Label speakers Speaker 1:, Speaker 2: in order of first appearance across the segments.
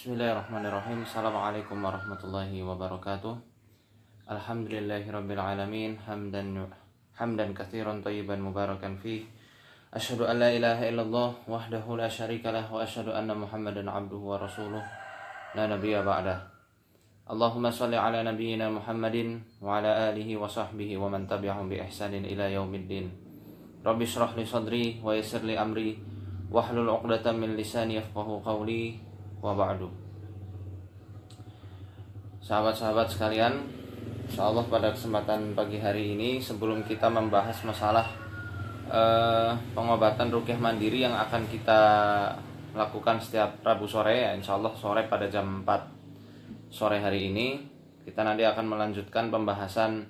Speaker 1: Bismillahirrahmanirrahim. Assalamualaikum warahmatullahi wabarakatuh. Alhamdulillahirabbil alamin, hamdan katsiran thayyiban mubarakan fih. Asyhadu an la ilaha illallah wahdahu la syarikalah wa asyhadu anna Muhammadan abduhu wa rasuluh la nabiyya ba'dah. Allahumma shalli ala nabiyyina Muhammadin wa ala alihi wa sahbihi wa man tabi'ahum bi ihsanin ila yaumiddin. Rabbi shrah li sadri wa yassir li amri wahlul 'uqdatam min lisani yafqahu qawli. Wa ba'du. Sahabat-sahabat sekalian, insyaallah pada kesempatan pagi hari ini, sebelum kita membahas masalah pengobatan ruqyah mandiri yang akan kita lakukan setiap Rabu sore, ya, insyaallah sore pada jam 4 sore hari ini, kita nanti akan melanjutkan pembahasan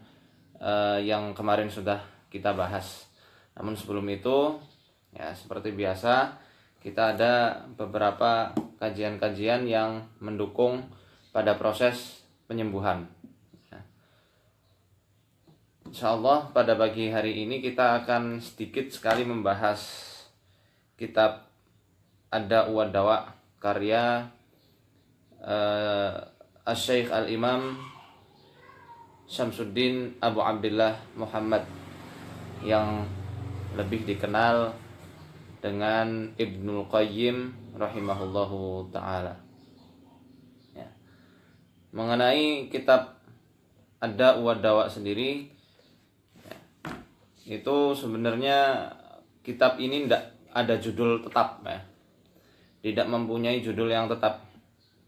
Speaker 1: yang kemarin sudah kita bahas. Namun sebelum itu, ya seperti biasa, kita ada beberapa kajian-kajian yang mendukung pada proses penyembuhan. Insyaallah pada pagi hari ini kita akan sedikit sekali membahas kitab Ad-Da'u wad-Dawa karya Asy-Syaikh Al-Imam Syamsuddin Abu Abdillah Muhammad yang lebih dikenal dengan Ibnul Qayyim rahimahullahu ta'ala. Ya. Mengenai kitab Ad-Da'u wad-Dawa sendiri, ya, itu sebenarnya kitab ini tidak ada judul tetap, ya. Tidak mempunyai judul yang tetap.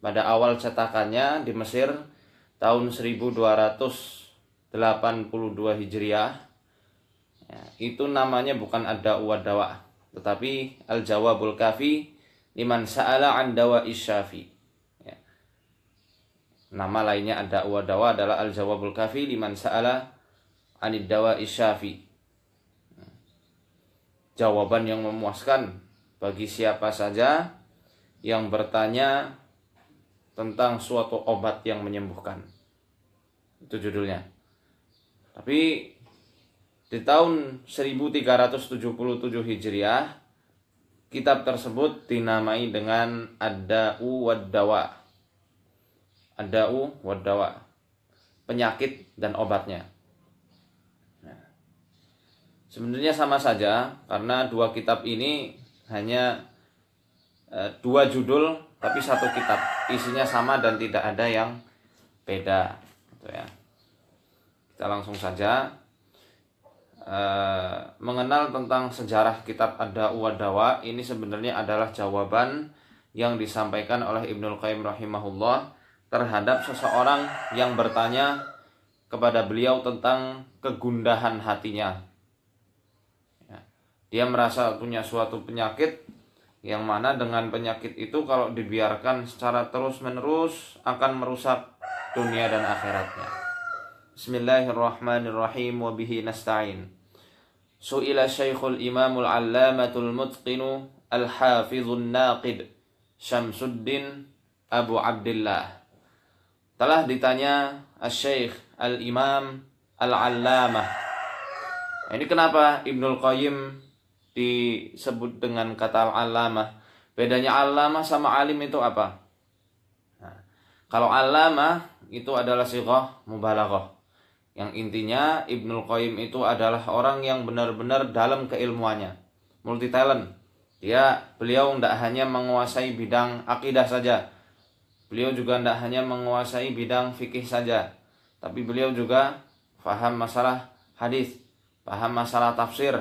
Speaker 1: Pada awal cetakannya di Mesir tahun 1282 Hijriah, ya, itu namanya bukan Ad-Da'u wad-Dawa, tetapi Al-Jawabul Kafi liman sa'ala an dawa'is syafi. Ya. Nama lainnya Ad-Da'u wad-Dawa adalah Al-Jawabul Kafi liman sa'ala anid dawa'is syafi. Jawaban yang memuaskan bagi siapa saja yang bertanya tentang suatu obat yang menyembuhkan. Itu judulnya. Tapi di tahun 1377 Hijriah, kitab tersebut dinamai dengan Ad-Da'u wad-Dawa. Ad-Da'u wad-Dawa, penyakit dan obatnya. Nah, sebenarnya sama saja karena dua kitab ini hanya dua judul tapi satu kitab. Isinya sama dan tidak ada yang beda. Gitu ya. Kita langsung saja mengenal tentang sejarah kitab Ad-Da'u wad-Dawa. Ini sebenarnya adalah jawaban yang disampaikan oleh Ibnul Qayyim rahimahullah terhadap seseorang yang bertanya kepada beliau tentang kegundahan hatinya. Ya. Dia merasa punya suatu penyakit yang mana dengan penyakit itu kalau dibiarkan secara terus-menerus akan merusak dunia dan akhiratnya. Bismillahirrahmanirrahim wa bihi nasta'in. Su'ila Syekhul Imamul Allamatul Mutqinu Al-Hafizun Naqid Syamsuddin Abu Abdillah. Telah ditanya Asy-Syaikh Al-Imam Al-Allamah. Ini kenapa Ibnul Qayyim disebut dengan kata Al-Allamah? Bedanya Allamah sama alim itu apa? Nah, kalau Allamah itu adalah sighah mubalaghah, yang intinya Ibnul Qayyim itu adalah orang yang benar-benar dalam keilmuannya, multi talent. Beliau tidak hanya menguasai bidang akidah saja, beliau juga tidak hanya menguasai bidang fikih saja, tapi beliau juga paham masalah hadis, paham masalah tafsir,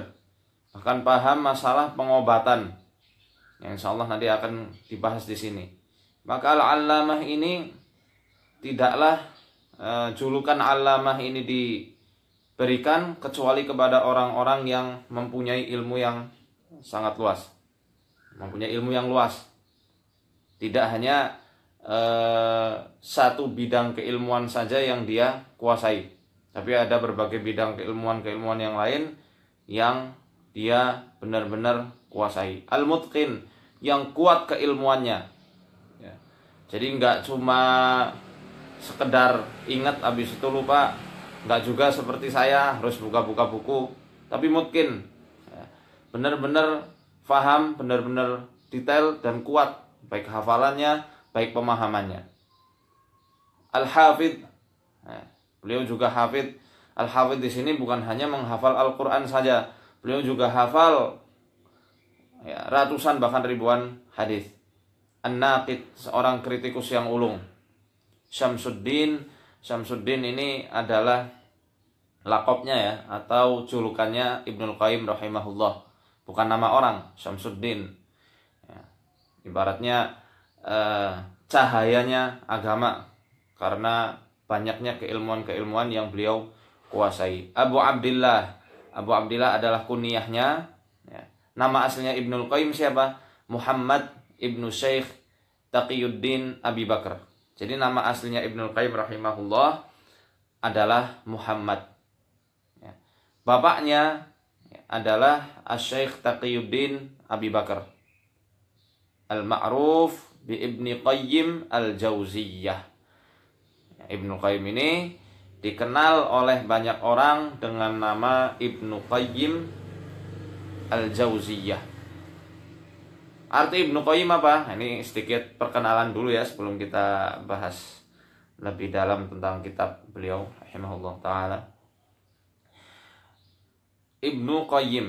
Speaker 1: bahkan paham masalah pengobatan, yang insyaallah nanti akan dibahas di sini. Maka Al-Allamah ini tidaklah julukan Allamah ini diberikan kecuali kepada orang-orang yang mempunyai ilmu yang sangat luas, mempunyai ilmu yang luas. Tidak hanya satu bidang keilmuan saja yang dia kuasai, tapi ada berbagai bidang keilmuan yang lain yang dia benar-benar kuasai. Al-Mutqin, yang kuat keilmuannya. Ya. Jadi nggak cuma sekedar ingat habis itu lupa, nggak juga seperti saya harus buka-buka buku, tapi mungkin benar-benar faham, benar-benar detail dan kuat, baik hafalannya baik pemahamannya. Al-Hafidh, beliau juga hafidh. Al-Hafidh di sini bukan hanya menghafal Al-Quran saja, beliau juga hafal ratusan bahkan ribuan hadis. An-Naqid, seorang kritikus yang ulung. Syamsuddin ini adalah lakopnya ya, atau julukannya Ibnul Qayyim rahimahullah, bukan nama orang. Syamsuddin ya, ibaratnya cahayanya agama karena banyaknya keilmuan yang beliau kuasai. Abu Abdillah adalah kunyahnya ya. Nama aslinya Ibnul Qayyim siapa? Muhammad Ibnu Syekh Taqiyuddin Abi Bakar. Jadi nama aslinya Ibnul Qayyim rahimahullah adalah Muhammad ya. Bapaknya adalah Asy-Syaikh Taqiyuddin Abi Bakar Al-Ma'ruf bi Ibni Qayyim Al-Jauziyah. Ibnu Qayyim ini dikenal oleh banyak orang dengan nama Ibnu Qayyim Al-Jauziyah. Arti Ibnu Qayyim apa? Ini sedikit perkenalan dulu ya sebelum kita bahas lebih dalam tentang kitab beliau rahimahullah ta'ala. Ibnu Qayyim.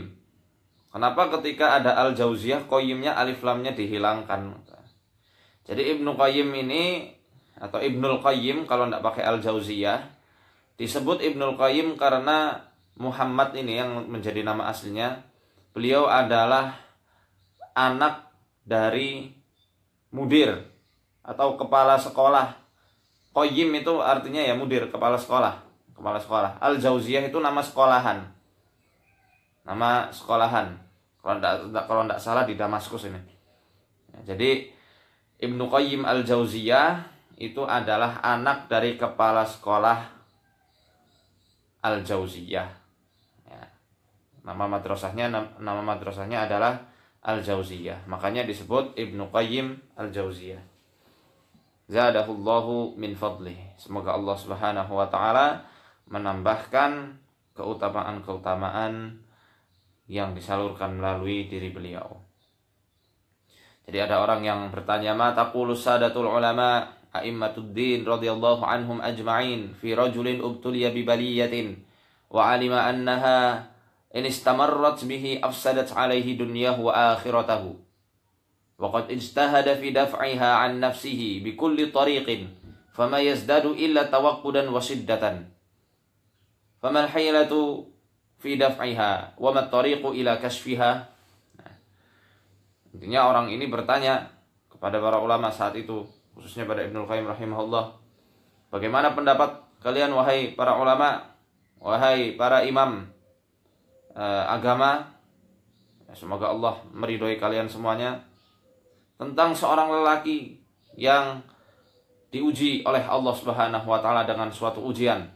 Speaker 1: Kenapa ketika ada Al-Jauziyah Qayyimnya alif lamnya dihilangkan? Jadi Ibnu Qayyim ini atau Ibnul Qayyim kalau tidak pakai Al-Jauziyah disebut Ibnul Qayyim karena Muhammad ini yang menjadi nama aslinya. Beliau adalah anak dari mudir atau kepala sekolah. Qayyim itu artinya ya mudir, kepala sekolah. Al-Jauziyah itu nama sekolahan. Kalau tidak salah di Damaskus ini. Jadi Ibnu Qayyim Al-Jauziyah itu adalah anak dari kepala sekolah Al-Jauziyah ya. Nama madrasahnya adalah Al-Jauziyah. Makanya disebut Ibnu Qayyim Al-Jauziyah. Zadahullahu min fadlih. Semoga Allah Subhanahu wa taala menambahkan keutamaan-keutamaan yang disalurkan melalui diri beliau. Jadi ada orang yang bertanya, ma taqulu sadatul ulama a'immatud-din radhiyallahu anhum ajma'in fi rajulin ubtuliya bi baliyatin wa 'alima annaha in istamarrat bihi afsadat 'alaihi dunyahu wa akhiratahu wa qad ijtahada fi daf'iha 'an nafsihi bi kulli tariqin fama yazdadu illa tawaqqudan wa shiddatan famal haylatu fi daf'iha wa mat tariqu ila kashfiha. Intinya orang ini bertanya kepada para ulama saat itu, khususnya pada Ibnul Qayyim rahimahullah, bagaimana pendapat kalian wahai para ulama, wahai para imam agama, semoga Allah meridhoi kalian semuanya, tentang seorang lelaki yang diuji oleh Allah Subhanahu wa taala dengan suatu ujian.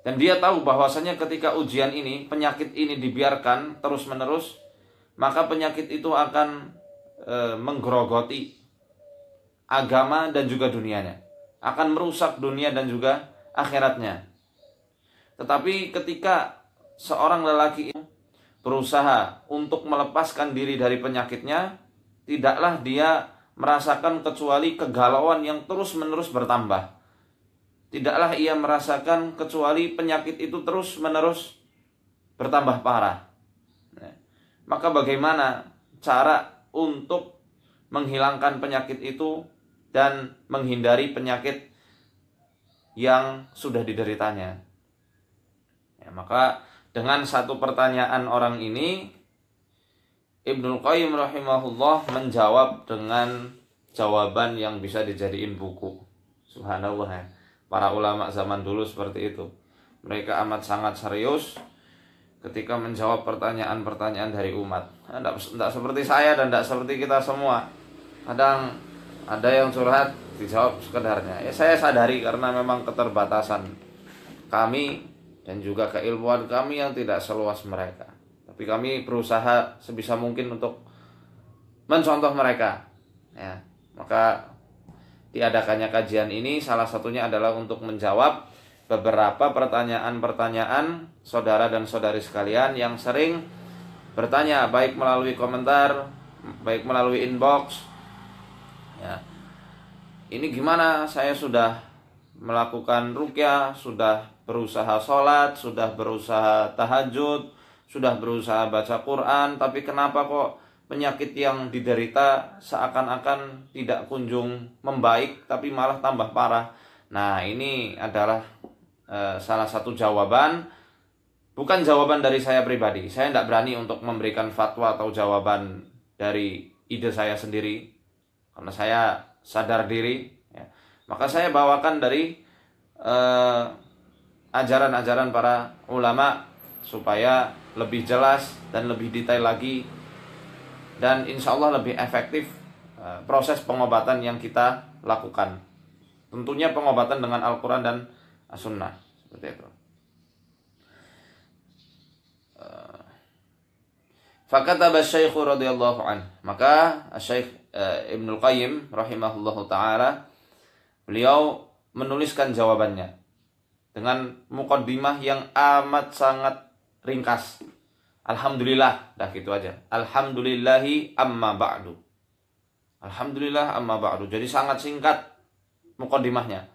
Speaker 1: Dan dia tahu bahwasanya ketika ujian ini, penyakit ini dibiarkan terus-menerus, maka penyakit itu akan menggerogoti agama dan juga dunianya, akan merusak dunia dan juga akhiratnya. Tetapi ketika seorang lelaki itu berusaha untuk melepaskan diri dari penyakitnya, tidaklah dia merasakan kecuali kegalauan yang terus-menerus bertambah. Tidaklah ia merasakan kecuali penyakit itu terus-menerus bertambah parah. Maka bagaimana cara untuk menghilangkan penyakit itu dan menghindari penyakit yang sudah dideritanya? Ya, maka dengan satu pertanyaan orang ini, Ibnul Qayyim rahimahullah menjawab dengan jawaban yang bisa dijadiin buku. Subhanallah ya. Para ulama zaman dulu seperti itu. Mereka amat sangat serius ketika menjawab pertanyaan-pertanyaan dari umat. Tidak seperti saya dan tidak seperti kita semua. Kadang ada yang curhat dijawab sekedarnya. Ya saya sadari karena memang keterbatasan kami dan juga keilmuan kami yang tidak seluas mereka. Tapi kami berusaha sebisa mungkin untuk mencontoh mereka. Ya, maka diadakannya kajian ini salah satunya adalah untuk menjawab beberapa pertanyaan-pertanyaan saudara dan saudari sekalian yang sering bertanya baik melalui komentar, baik melalui inbox, ya, ini gimana, saya sudah melakukan ruqyah, sudah berusaha sholat, sudah berusaha tahajud, sudah berusaha baca Quran, tapi kenapa kok penyakit yang diderita seakan-akan tidak kunjung membaik, tapi malah tambah parah. Nah, ini adalah salah satu jawaban, bukan jawaban dari saya pribadi. Saya tidak berani untuk memberikan fatwa atau jawaban dari ide saya sendiri, karena saya sadar diri, ya. Maka saya bawakan dari ajaran-ajaran para ulama supaya lebih jelas dan lebih detail lagi, dan insya Allah lebih efektif proses pengobatan yang kita lakukan. Tentunya pengobatan dengan Al-Quran dan As-Sunnah, seperti itu. Fakataba Syekh radhiyallahu an, maka Syekh Ibnul Qayyim rahimahullahu taala, beliau menuliskan jawabannya dengan muqaddimah yang amat sangat ringkas. Alhamdulillah, dah gitu aja. Alhamdulillahi amma ba'du. Alhamdulillah amma ba'du. Jadi sangat singkat muqaddimahnya.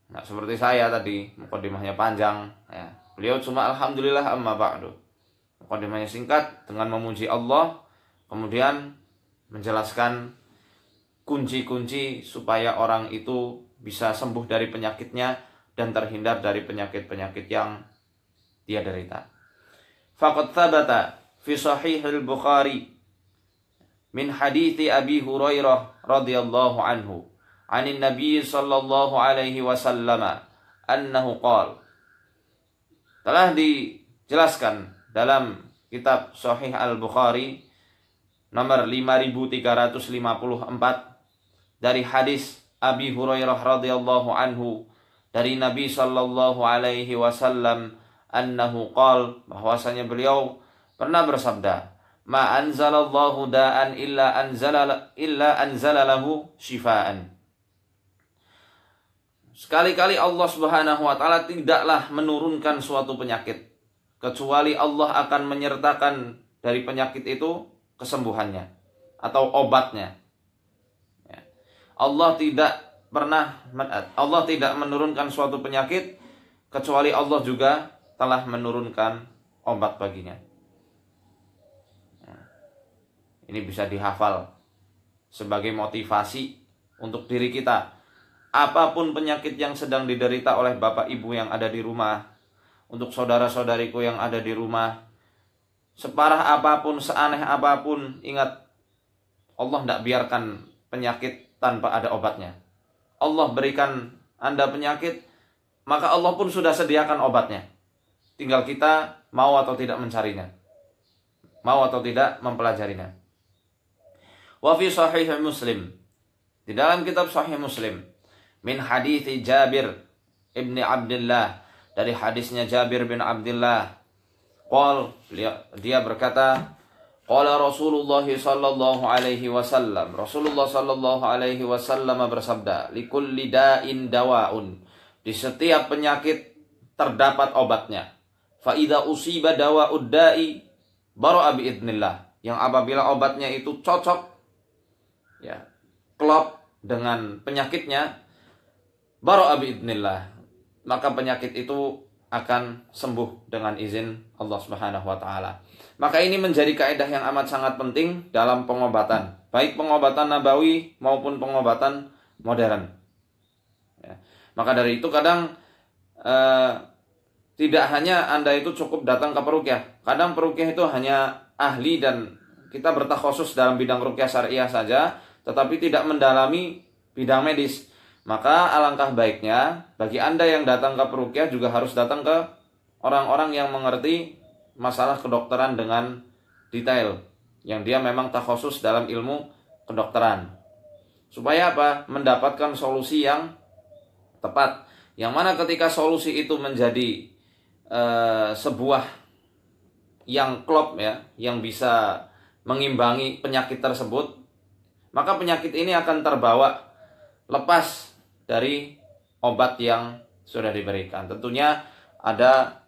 Speaker 1: Nah, seperti saya tadi, muqaddimahnya panjang, ya. Beliau cuma alhamdulillah amma ba'du. Muqaddimahnya singkat dengan memuji Allah, kemudian menjelaskan kunci-kunci supaya orang itu bisa sembuh dari penyakitnya dan terhindar dari penyakit-penyakit yang dia derita. Faqad thabata fi sahih al-Bukhari min hadithi Abi Hurairah radhiyallahu anhu 'anin Nabi sallallahu alaihi wasallam annahu qala. Telah dijelaskan dalam kitab Sahih Al-Bukhari nomor 5354 dari hadis Abi Hurairah radhiyallahu anhu dari Nabi sallallahu alaihi wasallam annahu qal, bahwasanya beliau pernah bersabda, ma anzalallahu da'an illa anzala lahu shifaan. Sekali-kali Allah Subhanahu wa taala tidaklah menurunkan suatu penyakit kecuali Allah akan menyertakan dari penyakit itu kesembuhannya atau obatnya. Allah tidak menurunkan suatu penyakit kecuali Allah juga telah menurunkan obat baginya. Ini bisa dihafal sebagai motivasi untuk diri kita. Apapun penyakit yang sedang diderita oleh bapak ibu yang ada di rumah, untuk saudara-saudariku yang ada di rumah, separah apapun, seaneh apapun, ingat, Allah tidak biarkan penyakit tanpa ada obatnya. Allah berikan Anda penyakit, maka Allah pun sudah sediakan obatnya. Tinggal kita mau atau tidak mencarinya, mau atau tidak mempelajarinya. Wa fi sahih Muslim, di dalam kitab Sahih Muslim, min hadithi Jabir ibni Abdullah, dari hadisnya Jabir bin Abdullah, dia berkata, qala Rasulullah sallallahu alaihi wasallam, Rasulullah sallallahu alaihi wasallam bersabda, likulli da'in dawaun, di setiap penyakit terdapat obatnya. Fa idza usiba dawa'ud da'i bara'a bi idznillah, yang apabila obatnya itu cocok, ya, klop dengan penyakitnya, bara'a bi idznillah, maka penyakit itu akan sembuh dengan izin Allah Subhanahu wa taala. Maka ini menjadi kaidah yang amat sangat penting dalam pengobatan, baik pengobatan nabawi maupun pengobatan modern. Ya. Maka dari itu kadang tidak hanya Anda itu cukup datang ke peruqyah. Kadang peruqyah itu hanya ahli dan kita bertakhusus dalam bidang ruqyah syariah saja, tetapi tidak mendalami bidang medis. Maka alangkah baiknya bagi Anda yang datang ke peruqyah juga harus datang ke orang-orang yang mengerti masalah kedokteran dengan detail, yang dia memang takhusus dalam ilmu kedokteran. Supaya apa? Mendapatkan solusi yang tepat. Yang mana ketika solusi itu menjadi sebuah yang klop, ya, yang bisa mengimbangi penyakit tersebut, maka penyakit ini akan terbawa lepas dari obat yang sudah diberikan. Tentunya ada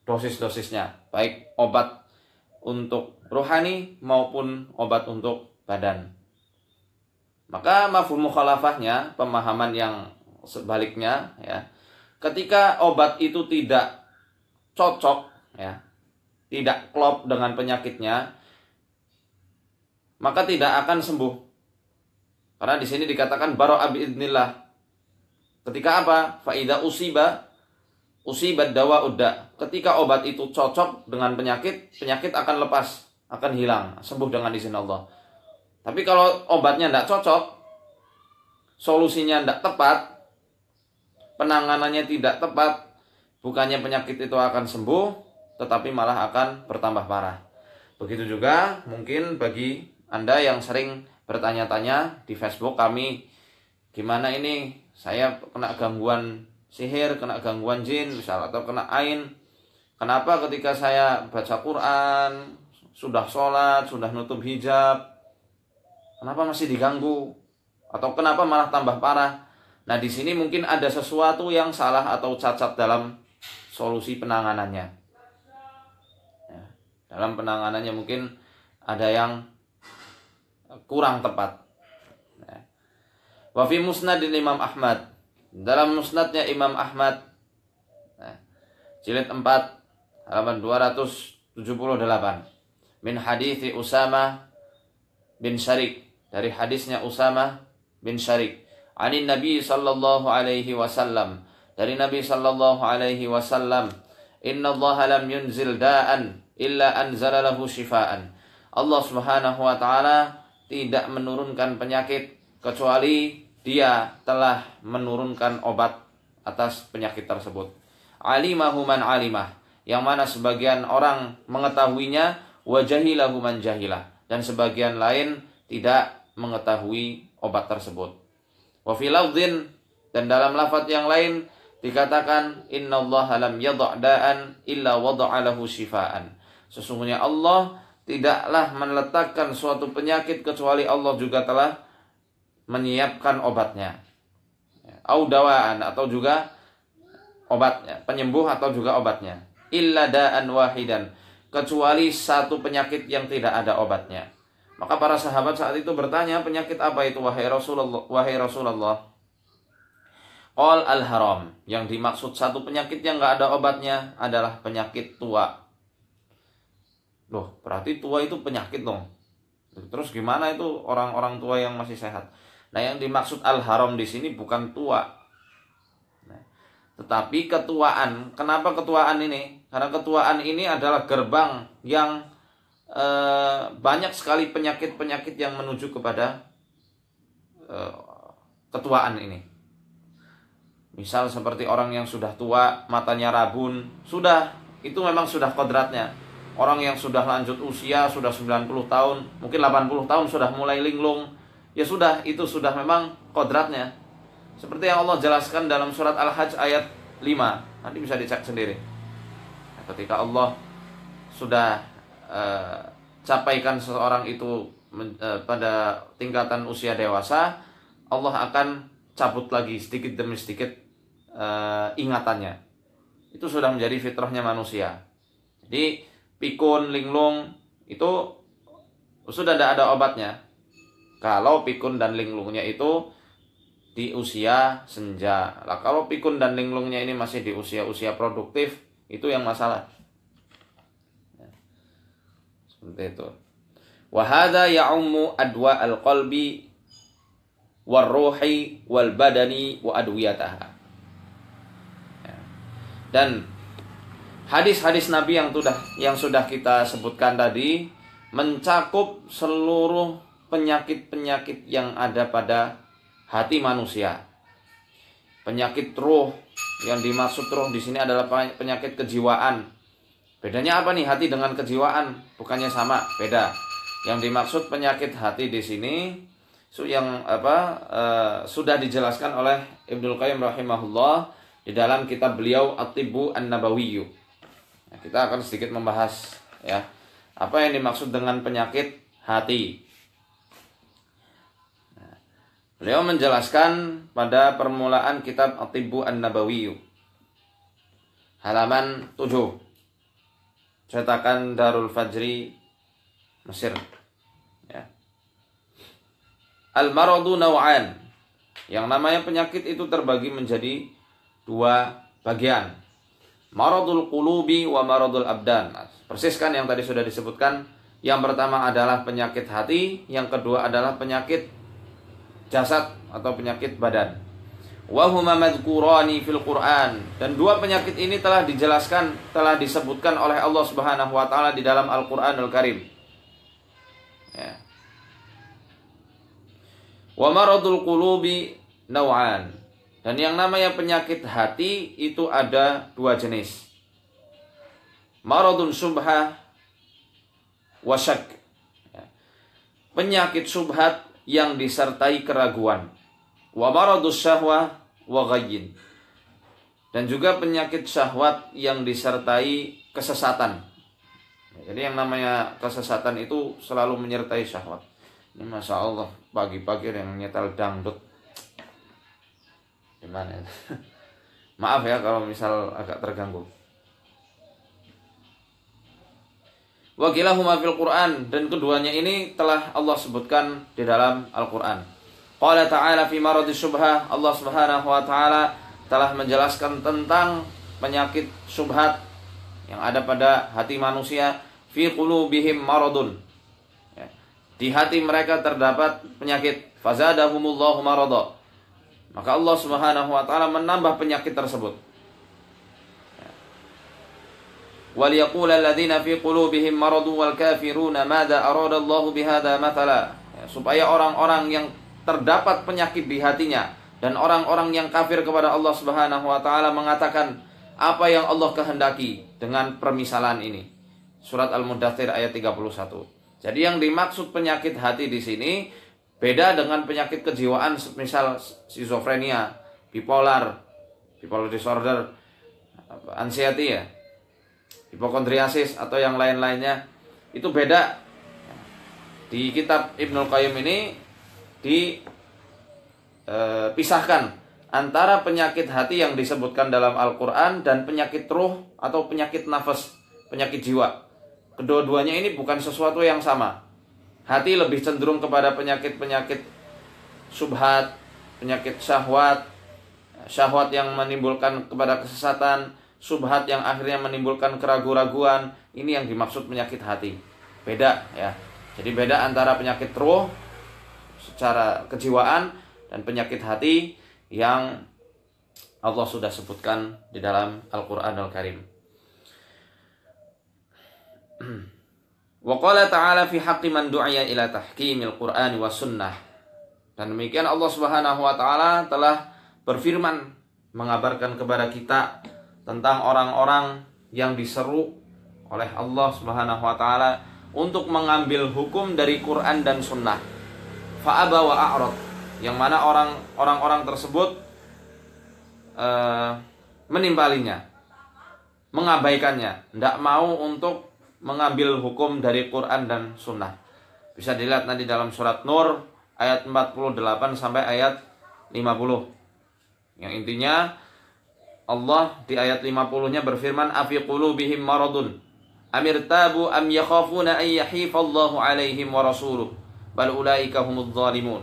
Speaker 1: dosis-dosisnya, baik obat untuk rohani maupun obat untuk badan. Maka mafhum mukhalafahnya, pemahaman yang sebaliknya, ya, ketika obat itu tidak cocok, ya, tidak klop dengan penyakitnya, maka tidak akan sembuh. Karena di sini dikatakan bara'a biidznillah. Ketika apa? Faida usibat dawa udda. Ketika obat itu cocok dengan penyakit, penyakit akan lepas, akan hilang, sembuh dengan izin Allah. Tapi kalau obatnya tidak cocok, solusinya tidak tepat, penanganannya tidak tepat, bukannya penyakit itu akan sembuh, tetapi malah akan bertambah parah. Begitu juga mungkin bagi Anda yang sering bertanya-tanya di Facebook kami, gimana ini saya kena gangguan sihir, kena gangguan jin misal, atau kena ain. Kenapa ketika saya baca Quran, sudah sholat, sudah nutup hijab, kenapa masih diganggu? Atau kenapa malah tambah parah? Nah, di sini mungkin ada sesuatu yang salah atau cacat dalam solusi penanganannya. Ya, dalam penanganannya mungkin ada yang kurang tepat. Ya. Wa fi musnadil Imam Ahmad, dalam musnadnya Imam Ahmad, ya, jilid 4 halaman 278, min hadithi Usamah bin Syarik, dari hadisnya Usamah bin Syarik, anin Nabi sallallahu alaihi wasallam, dari Nabi sallallahu alaihi wasallam, inna Allah lam yunzil da'an illa anzala lahu shifaan. Allah Subhanahu wa taala tidak menurunkan penyakit kecuali Dia telah menurunkan obat atas penyakit tersebut. Alimahu man alimah, yang mana sebagian orang mengetahuinya, wa jahilahu man jahilah, dan sebagian lain tidak mengetahui obat tersebut. Wa fi lafdhin, dan dalam lafaz yang lain dikatakan innallaha lam yadha' da'an illa wada'a lahu shifaan. Sesungguhnya Allah tidaklah meletakkan suatu penyakit kecuali Allah juga telah menyiapkan obatnya. Au dawaan, atau juga obatnya, penyembuh atau juga obatnya. Illa da'an wahidan, kecuali satu penyakit yang tidak ada obatnya. Maka para sahabat saat itu bertanya, penyakit apa itu wahai Rasulullah? Wahai Rasulullah, qal al-haram, yang dimaksud satu penyakit yang enggak ada obatnya adalah penyakit tua. Loh, berarti tua itu penyakit dong. Terus gimana itu orang-orang tua yang masih sehat? Nah, yang dimaksud al-haram di sini bukan tua, nah, tetapi ketuaan. Kenapa ketuaan ini? Karena ketuaan ini adalah gerbang yang banyak sekali penyakit-penyakit yang menuju kepada ketuaan ini. Misal seperti orang yang sudah tua, matanya rabun, sudah, itu memang sudah kodratnya. Orang yang sudah lanjut usia, sudah 90 tahun, mungkin 80 tahun sudah mulai linglung, ya sudah, itu sudah memang kodratnya. Seperti yang Allah jelaskan dalam surat Al-Hajj ayat 5. Nanti bisa dicek sendiri. Nah, ketika Allah sudah capaikan seseorang itu pada tingkatan usia dewasa, Allah akan cabut lagi sedikit demi sedikit ingatannya. Itu sudah menjadi fitrahnya manusia. Jadi pikun, linglung itu sudah tidak ada obatnya. Kalau pikun dan linglungnya itu di usia senja. Lah, kalau pikun dan linglungnya ini masih di usia-usia produktif, itu yang masalah. Ya. Seperti itu. Wa hadza ya'ummu adwa al-qalbi war-ruhi wal-badani wa adwiyataha. Ya. Dan hadis-hadis Nabi yang sudah kita sebutkan tadi mencakup seluruh penyakit-penyakit yang ada pada hati manusia. Penyakit ruh, yang dimaksud ruh di sini adalah penyakit kejiwaan. Bedanya apa nih hati dengan kejiwaan? Bukannya sama, beda. Yang dimaksud penyakit hati di sini yang sudah dijelaskan oleh Ibnul Qayyim rahimahullah di dalam kitab beliau At-Tibbu An-Nabawiyyu. Nah, kita akan sedikit membahas ya apa yang dimaksud dengan penyakit hati. Beliau menjelaskan pada permulaan kitab At-Tibbu An-Nabawiyyu halaman 7, cetakan Darul Fajri, Mesir. Ya. Al-maradu naw'an. Yang namanya penyakit itu terbagi menjadi dua bagian. Maradul qulubi wa maradul abdan. Persis kan yang tadi sudah disebutkan. Yang pertama adalah penyakit hati, yang kedua adalah penyakit jasad atau penyakit badan. Wa huma madhkurani fil Qur'an. Dan dua penyakit ini telah dijelaskan, telah disebutkan oleh Allah Subhanahu wa taala di dalam Al-Qur'anul Karim. Ya. Wa maradul qulubi naw'an. Dan yang namanya penyakit hati itu ada dua jenis. Maradun subhah wa syak. Penyakit subhat yang disertai keraguan. Wa maradus syahwah wa ghayyin. Dan juga penyakit syahwat yang disertai kesesatan. Jadi yang namanya kesesatan itu selalu menyertai syahwat. Ini Masya Allah, pagi-pagi yang nyetel dangdut. Gimana ya? Maaf ya kalau misal agak terganggu. Wa kilahuma fil Qur'an. Dan keduanya ini telah Allah sebutkan di dalam Al-Quran. Qala ta'ala fi maradis syubhah. Allah Subhanahu wa ta'ala telah menjelaskan tentang penyakit syubhat yang ada pada hati manusia. Fi qulubihim maradun. Di hati mereka terdapat penyakit. Fazadahumullahu marada. Maka Allah Subhanahu wa taala menambah penyakit tersebut. Waliyaqul alladziina fi qulubihim maradu wal kafiruna madza aradallahu bihadza mathala. Supaya orang-orang yang terdapat penyakit di hatinya dan orang-orang yang kafir kepada Allah Subhanahu wa taala mengatakan apa yang Allah kehendaki dengan permisalan ini. Surat Al-Muddatsir ayat 31. Jadi yang dimaksud penyakit hati di sini beda dengan penyakit kejiwaan, misal skizofrenia, bipolar disorder, anxiety ya, hipokondriasis atau yang lain-lainnya. Itu beda. Di kitab Ibnul Qayyim ini dipisahkan antara penyakit hati yang disebutkan dalam Al-Quran dan penyakit ruh atau penyakit nafas, penyakit jiwa. Kedua-duanya ini bukan sesuatu yang sama. Hati lebih cenderung kepada penyakit-penyakit subhat, penyakit syahwat, syahwat yang menimbulkan kepada kesesatan, subhat yang akhirnya menimbulkan keraguan-raguan. Ini yang dimaksud penyakit hati. Beda ya. Jadi beda antara penyakit ruh secara kejiwaan dan penyakit hati yang Allah sudah sebutkan di dalam Al-Qur'anul Karim. Wa qala ta'ala fi haqqi man du'iya ila tahkimil Qur'ani was sunnah. Dan demikian Allah Subhanahu wa taala telah berfirman mengabarkan kepada kita tentang orang-orang yang diseru oleh Allah Subhanahu wa taala untuk mengambil hukum dari Quran dan sunnah. Fa'aba wa a'rad. Yang mana orang-orang tersebut menimpalinya, mengabaikannya, tidak mau untuk mengambil hukum dari Quran dan Sunnah. Bisa dilihat nanti dalam surat Nur ayat 48 sampai ayat 50. Yang intinya Allah di ayat 50-nya berfirman afi qulubihim maradun amirtabu am yakhafuna ay yahifallahu alaihim wa rasuluh bal ulaika humudz zalimun.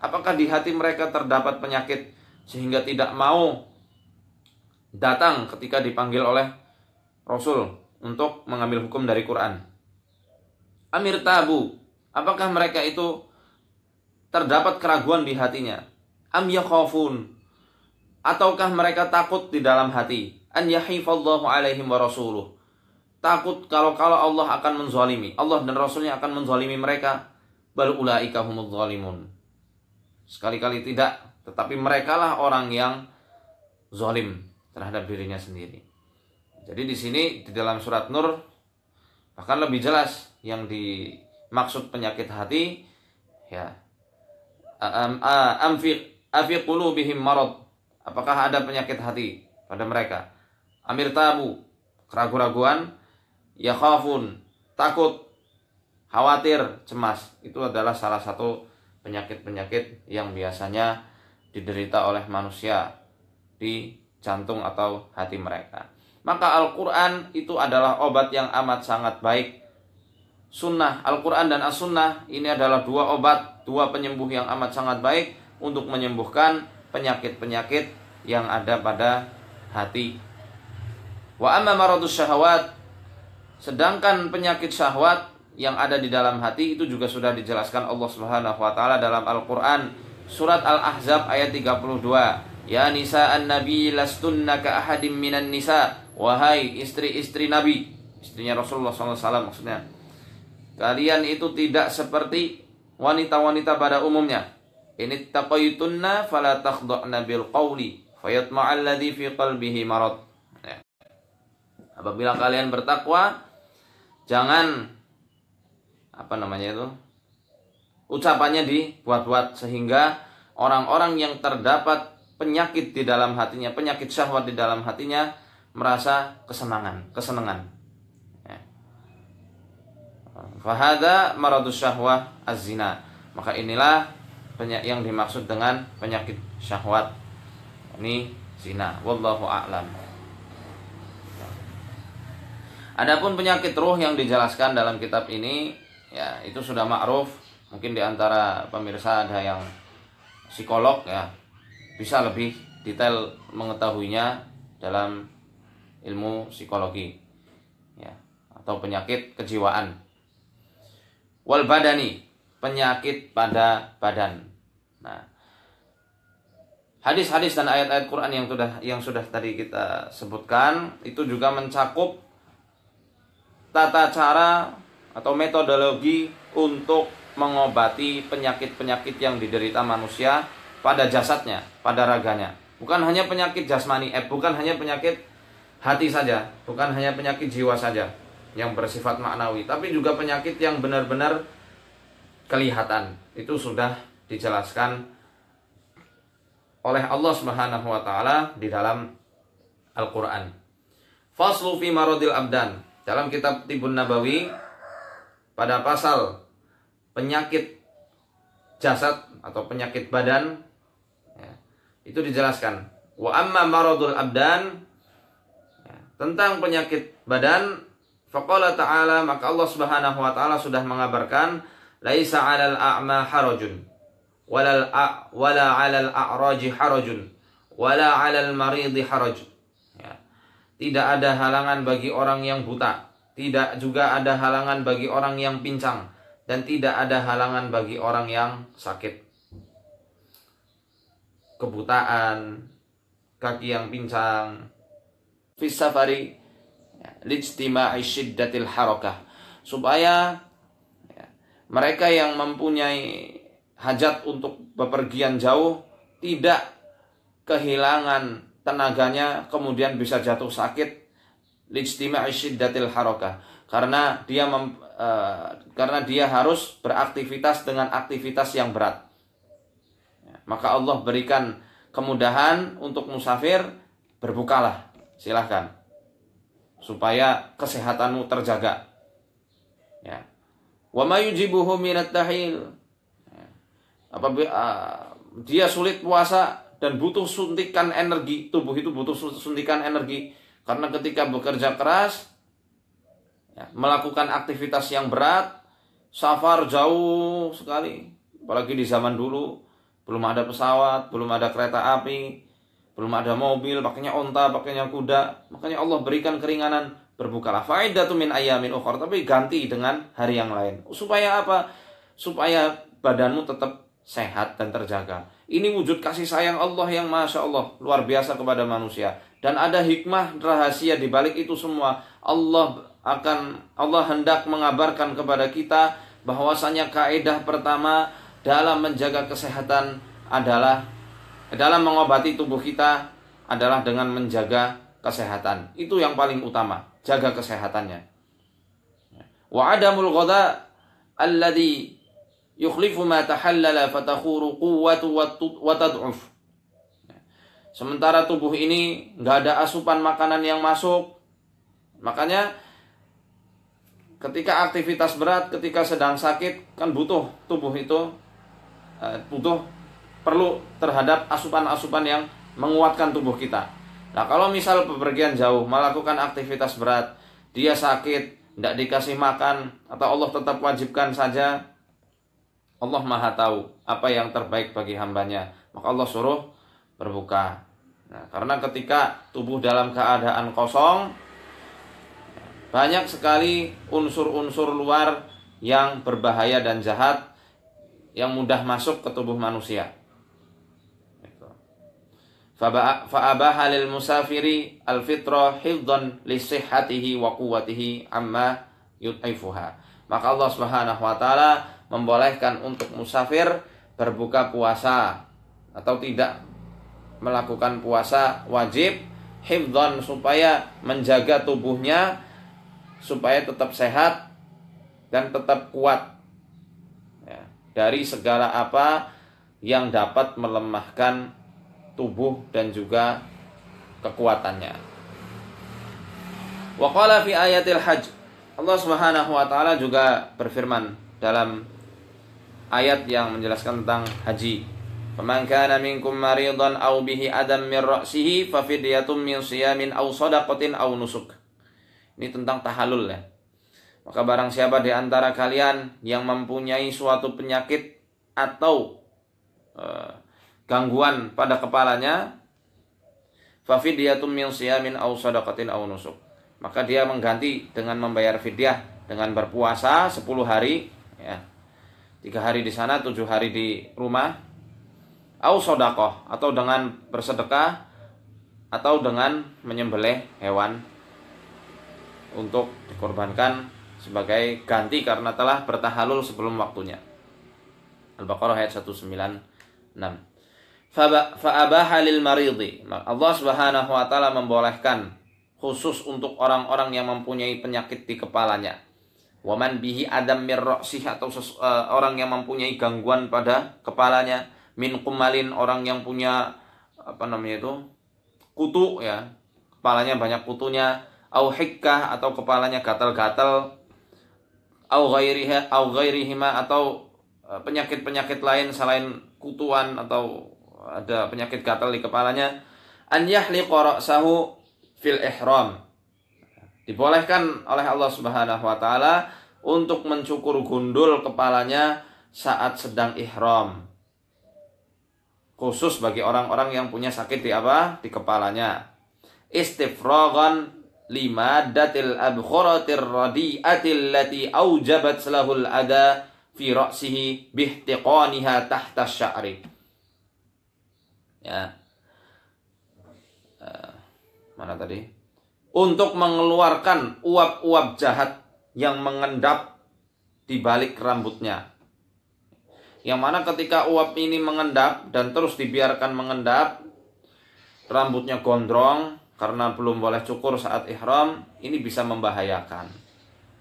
Speaker 1: Apakah di hati mereka terdapat penyakit sehingga tidak mau datang ketika dipanggil oleh Rasul untuk mengambil hukum dari Quran? Amir tabu, apakah mereka itu terdapat keraguan di hatinya? Am yakhafun, ataukah mereka takut di dalam hati? An yahifallahu alaihim wa rasuluh, takut kalau Allah akan menzalimi, Allah dan Rasulnya akan menzalimi mereka. Bal ulaika humudz zalimun, sekali-kali tidak, tetapi merekalah orang yang zalim terhadap dirinya sendiri. Jadi di sini di dalam surat Nur bahkan lebih jelas yang dimaksud penyakit hati ya. Afi qulubihim marad, apakah ada penyakit hati pada mereka? Amir tabu, keraguan-raguan, yakhafun, takut, khawatir, cemas. Itu adalah salah satu penyakit-penyakit yang biasanya diderita oleh manusia di jantung atau hati mereka. Maka Al-Quran itu adalah obat yang amat sangat baik sunnah, Al-Quran dan As-Sunnah ini adalah dua obat, dua penyembuh yang amat sangat baik untuk menyembuhkan penyakit-penyakit yang ada pada hati. Wa amma maradus syahwat, sedangkan penyakit syahwat yang ada di dalam hati itu juga sudah dijelaskan Allah Subhanahu wa taala dalam Al-Qur'an, surat Al-Ahzab ayat 32. Ya nisa'an nabi lastunna ka ahadim minan nisa, wahai istri-istri Nabi, istrinya Rasulullah SAW maksudnya, kalian itu tidak seperti wanita-wanita pada umumnya. Ini taqaytunna fala takhda'na bil qawli fayatma'al ladzi fi qalbihi marad. Ya. Apabila kalian bertakwa, jangan ucapannya dibuat-buat sehingga orang-orang yang terdapat penyakit di dalam hatinya, penyakit syahwat di dalam hatinya merasa kesenangan. Ya. Fahada maradus syahwah az-zina. Maka inilah yang dimaksud dengan penyakit syahwat. Ini zina. Wallahu a'lam. Adapun penyakit ruh yang dijelaskan dalam kitab ini, ya itu sudah ma'ruf. Mungkin di antara pemirsa ada yang psikolog, ya bisa lebih detail mengetahuinya dalam ilmu psikologi, ya, atau penyakit kejiwaan. Wal badani, penyakit pada badan. Nah, hadis-hadis dan ayat-ayat Quran yang sudah tadi kita sebutkan itu juga mencakup tata cara atau metodologi untuk mengobati penyakit-penyakit yang diderita manusia pada jasadnya, pada raganya. Bukan hanya penyakit jasmani, bukan hanya penyakit hati saja, bukan hanya penyakit jiwa saja yang bersifat maknawi, tapi juga penyakit yang benar-benar kelihatan. Itu sudah dijelaskan oleh Allah Subhanahu wa taala di dalam Al-Qur'an. Faslu fi maradil abdan. Dalam kitab Tibbun Nabawi pada pasal penyakit jasad atau penyakit badan, ya, itu dijelaskan. Wa amma maradul abdan, ya, tentang penyakit badan, faqala ta'ala, maka Allah Subhanahu wa taala sudah mengabarkan, laisa 'alal a'ma harajun wala 'alal a'raji harajun wala 'alal maridi haraj. Ya. Tidak ada halangan bagi orang yang buta, tidak juga ada halangan bagi orang yang pincang, dan tidak ada halangan bagi orang yang sakit. Kebutaan, kaki yang pincang, fis safari lijtima'i syiddatil harakah, supaya ya, mereka yang mempunyai hajat untuk bepergian jauh tidak kehilangan tenaganya kemudian bisa jatuh sakit, lijtima'i syiddatil harakah, karena dia harus beraktivitas dengan aktivitas yang berat. Maka Allah berikan kemudahan untuk musafir, berbukalah, silahkan, supaya kesehatanmu terjaga. Ya. Wa ma yujibuhu minat tahil. Apabila dia sulit puasa dan butuh suntikan energi, tubuh itu butuh suntikan energi, karena ketika bekerja keras, ya, melakukan aktivitas yang berat, safar jauh sekali, apalagi di zaman dulu belum ada pesawat, belum ada kereta api, belum ada mobil, pakainya onta, pakainya kuda, makanya Allah berikan keringanan, berbukalah. Faidatu min ayyamin ukhra, tapi ganti dengan hari yang lain. Supaya apa? Supaya badanmu tetap sehat dan terjaga. Ini wujud kasih sayang Allah yang Masya Allah luar biasa kepada manusia. Dan ada hikmah rahasia di balik itu semua. Allah hendak mengabarkan kepada kita bahwasanya kaidah pertama dalam menjaga kesehatan adalah, dalam mengobati tubuh kita adalah dengan menjaga kesehatan. Itu yang paling utama, jaga kesehatannya. Wa adamul ghadha alladhi yukhlifu ma tahallala fatakhuru quwwatu wa tad'uf. Sementara tubuh ini nggak ada asupan makanan yang masuk, makanya ketika aktivitas berat, ketika sedang sakit, kan butuh tubuh itu perlu terhadap asupan-asupan yang menguatkan tubuh kita. Nah, kalau misal bepergian jauh, melakukan aktivitas berat, dia sakit, tidak dikasih makan, atau Allah tetap wajibkan saja? Allah Maha tahu apa yang terbaik bagi hambanya, maka Allah suruh berbuka. Nah, karena ketika tubuh dalam keadaan kosong, banyak sekali unsur-unsur luar yang berbahaya dan jahat yang mudah masuk ke tubuh manusia. Fa'abaha lil musafiri al-fitra hifdhan li sihhatihi wa quwwatihi amma yud'ifuha. Maka Allah Subhanahu wa taala membolehkan untuk musafir berbuka puasa atau tidak melakukan puasa wajib, hifdhan, supaya menjaga tubuhnya supaya tetap sehat dan tetap kuat ya, dari segala apa yang dapat melemahkan tubuh dan juga kekuatannya. Wa qala fi ayatil hajj, Allah Subhanahu wa taala juga berfirman dalam ayat yang menjelaskan tentang haji. Faman kana minkum maridan aw bihi adam min ra'sihi fa fidyatun min siyamin aw shadaqatin aw nusuk. Ini tentang tahallul ya. Maka barang siapa di antara kalian yang mempunyai suatu penyakit atau gangguan pada kepalanya, fa fidyatun min siyamin aw shadaqatin aw nusuk. Maka dia mengganti dengan membayar fidyah dengan berpuasa 10 hari ya. 3 hari di sana, 7 hari di rumah. Au shadaqah, atau dengan bersedekah, atau dengan menyembelih hewan untuk dikorbankan sebagai ganti karena telah bertahalul sebelum waktunya. Al-Baqarah ayat 196. Fa'abaha lil maridi. Allah Subhanahu wa taala membolehkan khusus untuk orang-orang yang mempunyai penyakit di kepalanya. Waman bihi adam mir ra'sih, atau orang yang mempunyai gangguan pada kepalanya. Min kumalin, orang yang punya kutu ya, kepalanya banyak kutunya. Au hikkah, atau kepalanya gatal-gatal. Au ghairihima, atau penyakit-penyakit lain selain kutuan atau ada penyakit gatal di kepalanya. An yahliqa ra'sahu fil ihram. Dibolehkan oleh Allah Subhanahu wa taala untuk mencukur gundul kepalanya saat sedang ihram. Khusus bagi orang-orang yang punya sakit di Di kepalanya. Istifraghan limadatil abkharatir radi'atil lati aujabat lahul ada fi ra'sihi bihtiqaniha tahta sya'ri. Ya. Mana tadi? Untuk mengeluarkan uap-uap jahat yang mengendap di balik rambutnya. Yang mana ketika uap ini mengendap dan terus dibiarkan mengendap, rambutnya gondrong karena belum boleh cukur saat ihram, ini bisa membahayakan.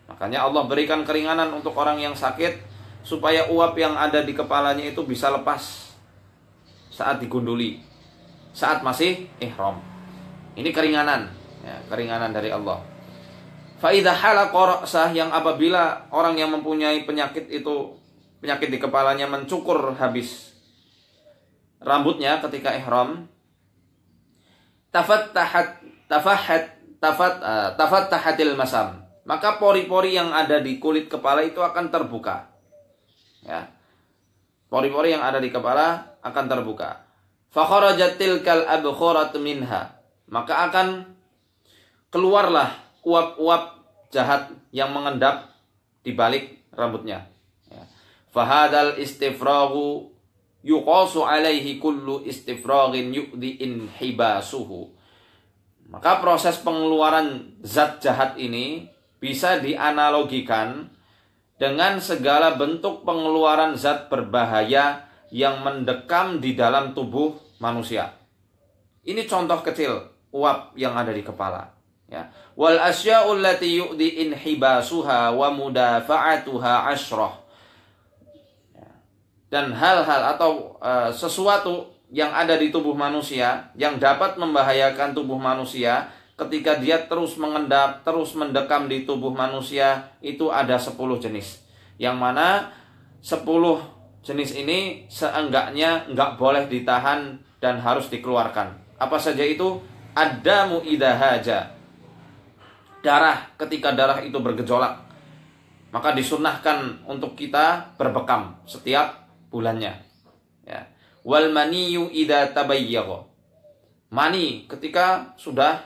Speaker 1: Makanya Allah berikan keringanan untuk orang yang sakit supaya uap yang ada di kepalanya itu bisa lepas saat digunduli, saat masih ihram. Ini keringanan, ya, keringanan dari Allah. Fa idza halaqa ra'sah, yang apabila orang yang mempunyai penyakit di kepalanya mencukur habis rambutnya ketika ihram, tafattahatil masam, maka pori-pori yang ada di kulit kepala itu akan terbuka. Ya. Pori-pori yang ada di kepala akan terbuka. Fa kharajat tilkal abkharat minha, maka akan keluarlah uap-uap jahat yang mengendap di balik rambutnya. Ya. Fahadal istifraghu yuqasu alaihi kullu istifraghin yu'di inhibasuhu. Maka proses pengeluaran zat jahat ini bisa dianalogikan dengan segala bentuk pengeluaran zat berbahaya yang mendekam di dalam tubuh manusia. Ini contoh kecil uap yang ada di kepala. Ya. Wal asya'ul lati yu'di inhibasuha wa mudafa'atuha asyrah. Dan hal-hal atau sesuatu yang ada di tubuh manusia yang dapat membahayakan tubuh manusia ketika dia terus mengendap, terus mendekam di tubuh manusia, itu ada 10 jenis. Yang mana 10 jenis ini seenggaknya enggak boleh ditahan dan harus dikeluarkan. Apa saja itu? Addamu idza haja. darah, ketika darah itu bergejolak, maka disunnahkan untuk kita berbekam setiap bulannya. Ya. Wal maniyu idza tabayyagha. Mani ketika sudah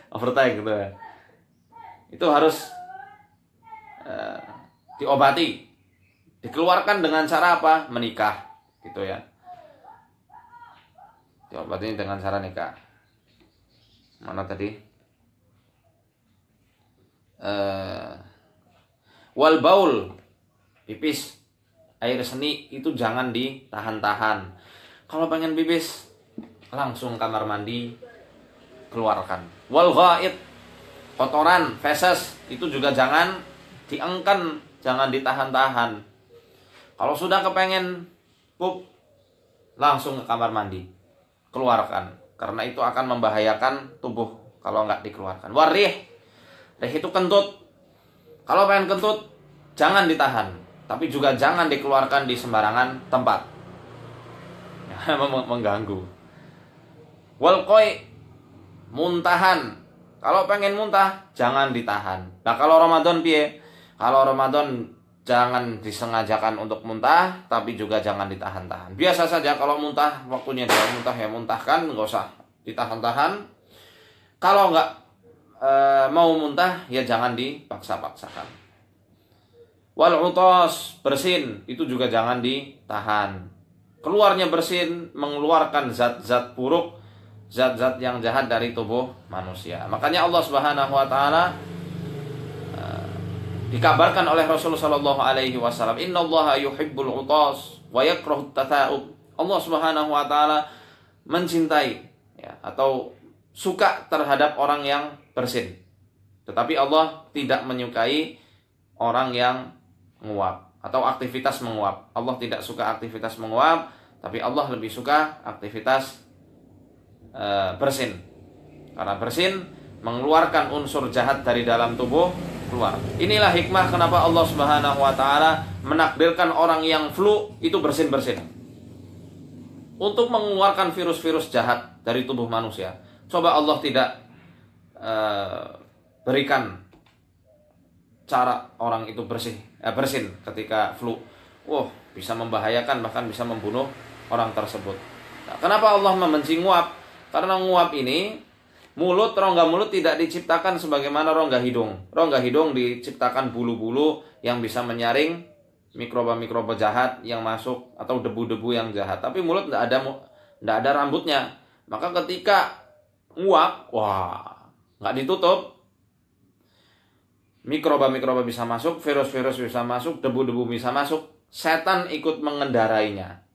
Speaker 1: overtime gitu ya. Itu harus diobati. Dikeluarkan dengan cara apa? Menikah, gitu ya. Diobati dengan cara nikah. Mana tadi? Wal baul, pipis, air seni itu jangan ditahan-tahan. Kalau pengen pipis, langsung kamar mandi, keluarkan. Wal ghaid, kotoran, feses, itu juga jangan diengken, jangan ditahan-tahan. Kalau sudah kepengen pup, langsung ke kamar mandi, keluarkan. Karena itu akan membahayakan tubuh kalau nggak dikeluarkan. Warih, rih itu kentut. Kalau pengen kentut, jangan ditahan, tapi juga jangan dikeluarkan di sembarangan tempat. Mengganggu. Wal qoi, muntahan. Kalau pengen muntah, jangan ditahan. Nah kalau Ramadan piye? Kalau Ramadan jangan disengajakan untuk muntah, tapi juga jangan ditahan-tahan. Biasa saja kalau muntah, waktunya dia muntah ya muntahkan, nggak usah ditahan-tahan. Kalau nggak mau muntah, ya jangan dipaksa-paksakan. Wal utos, bersin, itu juga jangan ditahan. Keluarnya bersin mengeluarkan zat-zat buruk, zat-zat yang jahat dari tubuh manusia. Makanya Allah Subhanahu wa taala dikabarkan oleh Rasulullah sallallahu alaihi wasallam, "Innallaha yuhibbul utas wa yakrahut tata'ub." Allah Subhanahu wa taala mencintai ya, atau suka terhadap orang yang bersin. Tetapi Allah tidak menyukai orang yang menguap atau aktivitas menguap. Allah tidak suka aktivitas menguap, tapi Allah lebih suka aktivitas bersin. Karena bersin mengeluarkan unsur jahat dari dalam tubuh keluar. Inilah hikmah kenapa Allah Subhanahu wa taala menakdirkan orang yang flu itu bersin-bersin. Untuk mengeluarkan virus-virus jahat dari tubuh manusia. Coba Allah tidak berikan cara orang itu bersin ketika flu. Bisa membahayakan, bahkan bisa membunuh orang tersebut. Nah, kenapa Allah membenci nguap? Karena nguap ini, rongga mulut tidak diciptakan sebagaimana rongga hidung. Rongga hidung diciptakan bulu-bulu yang bisa menyaring mikroba-mikroba jahat yang masuk atau debu-debu yang jahat. Tapi mulut tidak ada rambutnya. Maka ketika nguap, nggak ditutup, mikroba-mikroba bisa masuk, virus-virus bisa masuk, debu-debu bisa masuk, setan ikut mengendarainya.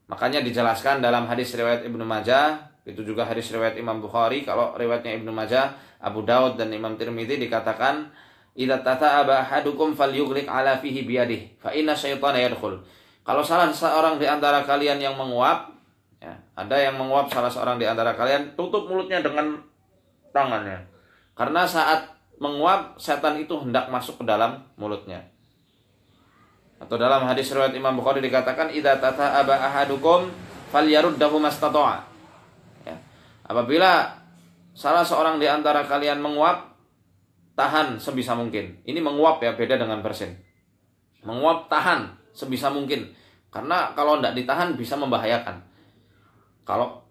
Speaker 1: Makanya dijelaskan dalam hadis riwayat Ibnu Majah, itu juga hadis riwayat Imam Bukhari. Kalau riwayatnya Ibnu Majah, Abu Daud dan Imam Tirmidzi dikatakan, "Idza tata'aba ahadukum falyughliq ala fihi biyadihi, fa inna syaitana yadkhul." Kalau salah seorang di antara kalian yang menguap, ya, ada yang menguap salah seorang di antara kalian, tutup mulutnya dengan tangannya. Karena saat menguap, setan itu hendak masuk ke dalam mulutnya. Atau dalam hadis riwayat Imam Bukhari dikatakan, "Idza tata'aba ahadukum falyaruddahu mastata'a." Ya. Apabila salah seorang di antara kalian menguap, tahan sebisa mungkin. Ini menguap ya, beda dengan bersin. Menguap tahan sebisa mungkin. Karena kalau tidak ditahan bisa membahayakan. Kalau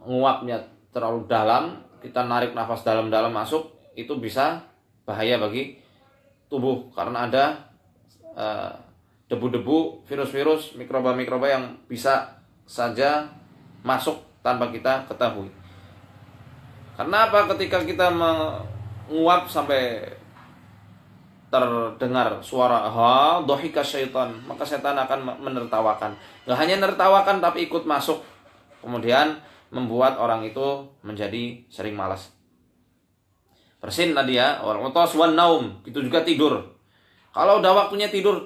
Speaker 1: nguapnya terlalu dalam, kita narik nafas dalam-dalam masuk, itu bisa bahaya bagi tubuh. Karena ada debu-debu, virus-virus, mikroba-mikroba yang bisa saja masuk tanpa kita ketahui. Karena apa? Ketika kita menguap sampai terdengar suara dhahika syaitan, maka setan akan menertawakan. Gak hanya menertawakan tapi ikut masuk, kemudian membuat orang itu menjadi sering malas. Bersin tadi ya, wal utas wan naum, itu juga tidur. Kalau udah waktunya tidur.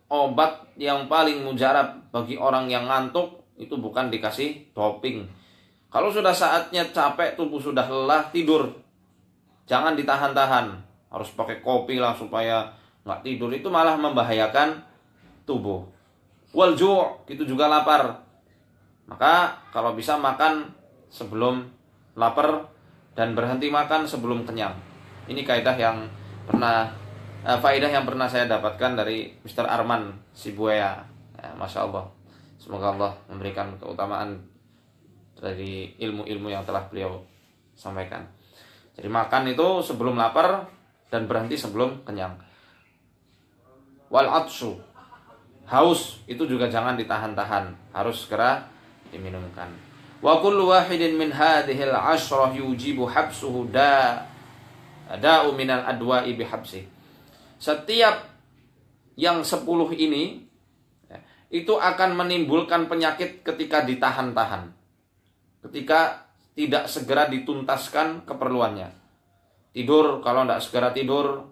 Speaker 1: Obat yang paling mujarab bagi orang yang ngantuk itu bukan dikasih doping. Kalau sudah saatnya capek, tubuh sudah lelah, tidur. Jangan ditahan-tahan. Harus pakai kopi lah supaya nggak tidur. Itu malah membahayakan tubuh. Wal ju', itu juga lapar. Maka kalau bisa makan sebelum lapar, dan berhenti makan sebelum kenyang. Ini kaidah yang faedah yang pernah saya dapatkan dari Mr. Arman Sibuaya. Ya, Masya Allah. Semoga Allah memberikan keutamaan dari ilmu-ilmu yang telah beliau sampaikan. Jadi makan itu sebelum lapar dan berhenti sebelum kenyang. Wal atshu, haus itu juga jangan ditahan-tahan, harus segera diminumkan. Wa kullu wahidin min hadhil ashrah yujibu habsuhu da'u minal adwa'i bihabsi. Setiap yang 10 ini itu akan menimbulkan penyakit ketika ditahan-tahan, ketika tidak segera dituntaskan keperluannya. Tidur, kalau tidak segera tidur,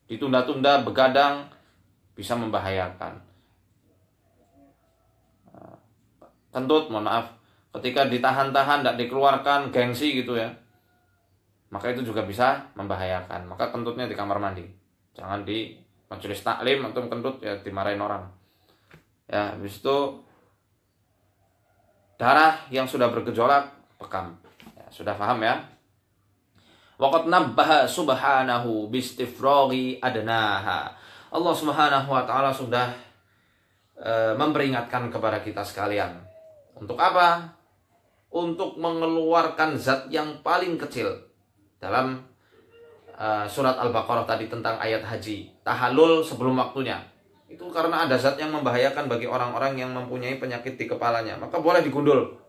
Speaker 1: ditunda-tunda, begadang, bisa membahayakan. Kentut, mohon maaf, ketika ditahan-tahan, tidak dikeluarkan, gengsi gitu ya, maka itu juga bisa membahayakan. Maka kentutnya di kamar mandi, jangan di majelis taklim atau kentut ya dimarahin orang. Ya, habis itu darah yang sudah bergejolak, pekam. Ya, sudah paham ya? Waqad nabbaha subhanahu bistifraghi adnaha. Allah Subhanahu wa taala sudah memperingatkan kepada kita sekalian. Untuk apa? Untuk mengeluarkan zat yang paling kecil. Dalam surat Al-Baqarah tadi tentang ayat haji, tahallul sebelum waktunya. Itu karena ada zat yang membahayakan bagi orang-orang yang mempunyai penyakit di kepalanya. Maka boleh digundul.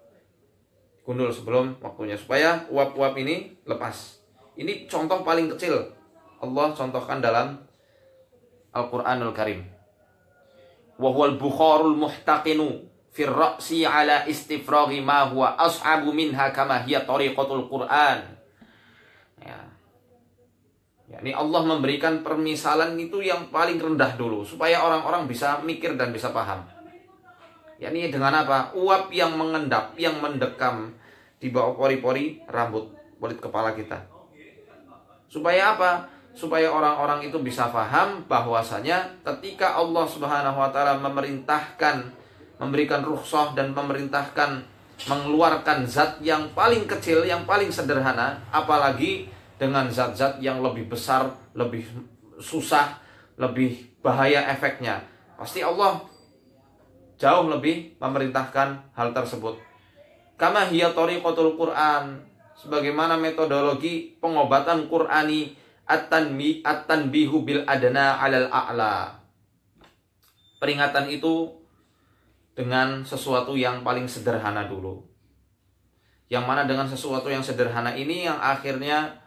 Speaker 1: Gundul sebelum waktunya supaya uap-uap ini lepas. Ini contoh paling kecil Allah contohkan dalam Al-Quranul Karim. Wa huwal bukharul muhtaqinu fir ra'si ala istifraghi ma huwa as'abu minha kama hiya tariqatul Qur'an. Ya. Ini Allah memberikan permisalan itu yang paling rendah dulu supaya orang-orang bisa mikir dan bisa paham. Ini dengan apa? Uap yang mengendap, yang mendekam di bawah pori-pori rambut, kulit kepala kita. Supaya apa? Supaya orang-orang itu bisa paham bahwasanya ketika Allah Subhanahu wa taala memerintahkan, memberikan rukhsah dan memerintahkan mengeluarkan zat yang paling kecil, yang paling sederhana, apalagi dengan zat-zat yang lebih besar, lebih susah, lebih bahaya efeknya. Pasti Allah jauh lebih memerintahkan hal tersebut. Kama hiya tariqatul Qur'an, sebagaimana metodologi pengobatan Qur'ani, at-tanbihu bil adna 'alal a'la. Peringatan itu dengan sesuatu yang paling sederhana dulu. Yang mana dengan sesuatu yang sederhana ini yang akhirnya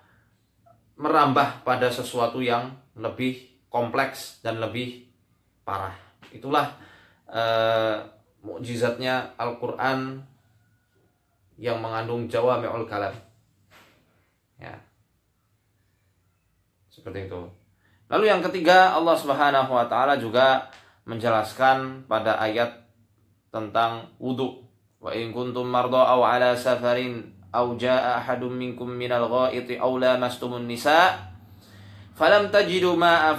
Speaker 1: merambah pada sesuatu yang lebih kompleks dan lebih parah. Itulah mukjizatnya Al-Quran yang mengandung jawami'ul kalam. Ya. Seperti itu. Lalu yang ketiga, Allah Subhanahu wa taala juga menjelaskan pada ayat tentang wudu. Wa in kuntum marda aw ala safarin aw jaa ahadum minkum minal ghaiti aw lamastumun nisa falam tajidu ma'a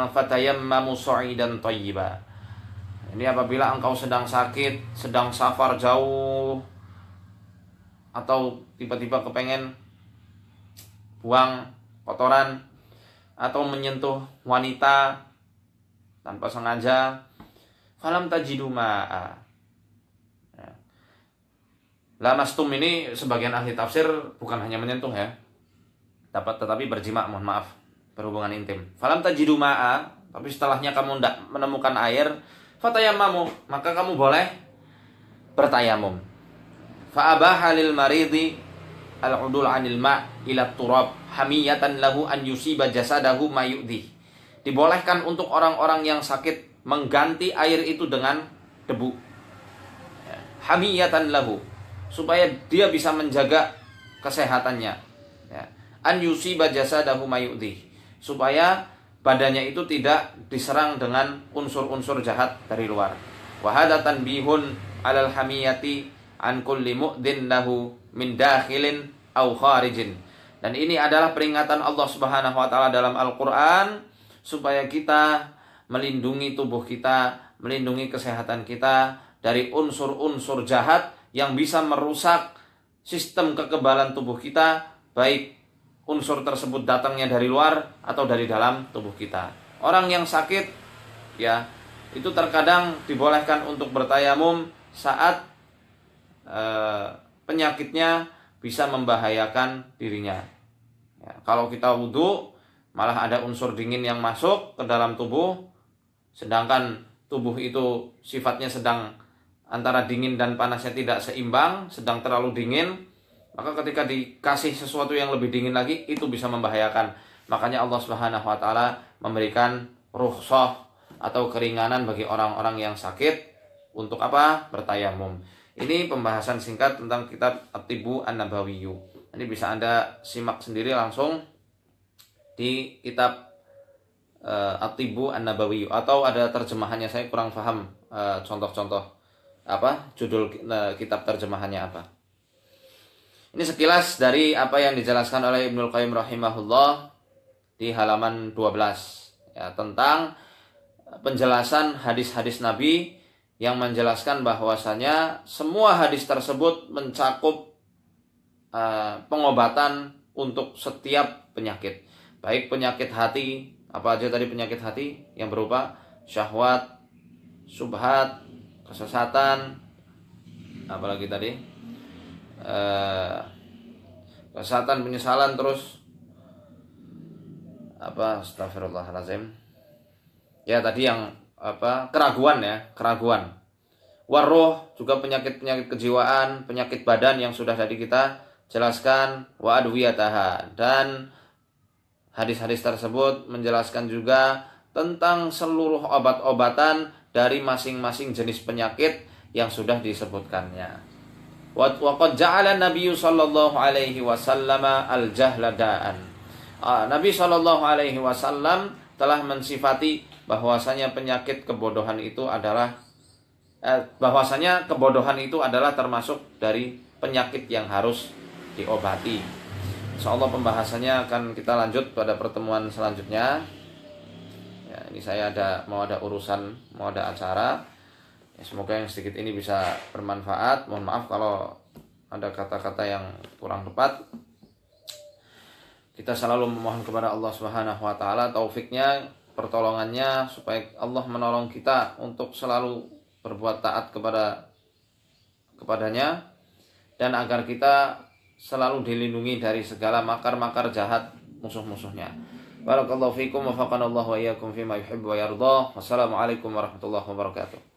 Speaker 1: fatayammamu sa'idan thayyiba. Ini apabila engkau sedang sakit, sedang safar jauh, atau tiba-tiba kepengen buang kotoran atau menyentuh wanita tanpa sengaja, falam tajidu ma'a. Lamastum ini sebagian ahli tafsir bukan hanya menyentuh ya, tetapi berjima, mohon maaf, berhubungan intim. Falam tajidu ma'a, tapi setelahnya kamu tidak menemukan air, fatayammamu, maka kamu boleh bertayamum. Fa'abaha lil maridi al-udul 'anil ma' ila turab hamiyatan lahu an yusiba jasadahu ma yu'dhi. Dibolehkan untuk orang-orang yang sakit mengganti air itu dengan debu. Hamiyatan lahu, supaya dia bisa menjaga kesehatannya. An yusiba jasadahu ma yu'dhi, supaya badannya itu tidak diserang dengan unsur-unsur jahat dari luar. Wa hadza tanbihun 'alal hamiyati an kulli mu'din lahu min dakhilin aw kharijin. Dan ini adalah peringatan Allah Subhanahu wa taala dalam Al-Qur'an supaya kita melindungi tubuh kita, melindungi kesehatan kita dari unsur-unsur jahat yang bisa merusak sistem kekebalan tubuh kita, baik unsur tersebut datangnya dari luar atau dari dalam tubuh kita. Orang yang sakit ya, itu terkadang dibolehkan untuk bertayamum saat penyakitnya bisa membahayakan dirinya. Ya, kalau kita wudhu malah ada unsur dingin yang masuk ke dalam tubuh, sedangkan tubuh itu sifatnya sedang antara dingin dan panasnya tidak seimbang, sedang terlalu dingin, maka ketika dikasih sesuatu yang lebih dingin lagi, itu bisa membahayakan. Makanya Allah Subhanahu wa taala memberikan rukhsah atau keringanan bagi orang-orang yang sakit untuk apa? Bertayamum. Ini pembahasan singkat tentang kitab At-Tibbu An-Nabawiyyu. Ini bisa Anda simak sendiri langsung di kitab At-Tibbu An-Nabawiyyu, atau ada terjemahannya, saya kurang paham contoh-contoh apa judul kitab terjemahannya apa. Ini sekilas dari apa yang dijelaskan oleh Ibnul Qayyim rahimahullah di halaman 12 ya, tentang penjelasan hadis-hadis Nabi yang menjelaskan bahwasanya semua hadis tersebut mencakup pengobatan untuk setiap penyakit, baik penyakit hati, apa aja tadi penyakit hati yang berupa syahwat, subhat, kesesatan, apalagi tadi kesesatan, penyesalan, terus apa, astagfirullahaladzim ya, tadi yang apa, keraguan ya, keraguan. Waroh, juga penyakit-penyakit kejiwaan, penyakit badan yang sudah tadi kita jelaskan. Wa adwiyataha, dan hadis-hadis tersebut menjelaskan juga tentang seluruh obat-obatan dari masing-masing jenis penyakit yang sudah disebutkannya. Wa qad ja'ala Nabi sallallahu alaihi wasallam al-jahla da'an. Nabi sallallahu alaihi wasallam telah mensifati bahwasanya penyakit kebodohan itu adalah bahwasanya kebodohan itu adalah termasuk dari penyakit yang harus diobati. Insyaallah pembahasannya akan kita lanjut pada pertemuan selanjutnya. Ya, ini saya mau ada urusan, mau ada acara. Ya, semoga yang sedikit ini bisa bermanfaat. Mohon maaf kalau ada kata-kata yang kurang tepat. Kita selalu memohon kepada Allah Subhanahu wa taala taufiknya, pertolongannya, supaya Allah menolong kita untuk selalu berbuat taat kepadanya, dan agar kita selalu dilindungi dari segala makar-makar jahat musuh-musuhnya. Barakallahu fikum wa faqanallahu wa iyyakum fima yuhibbu wa yardah. Wassalamualaikum warahmatullahi wabarakatuh.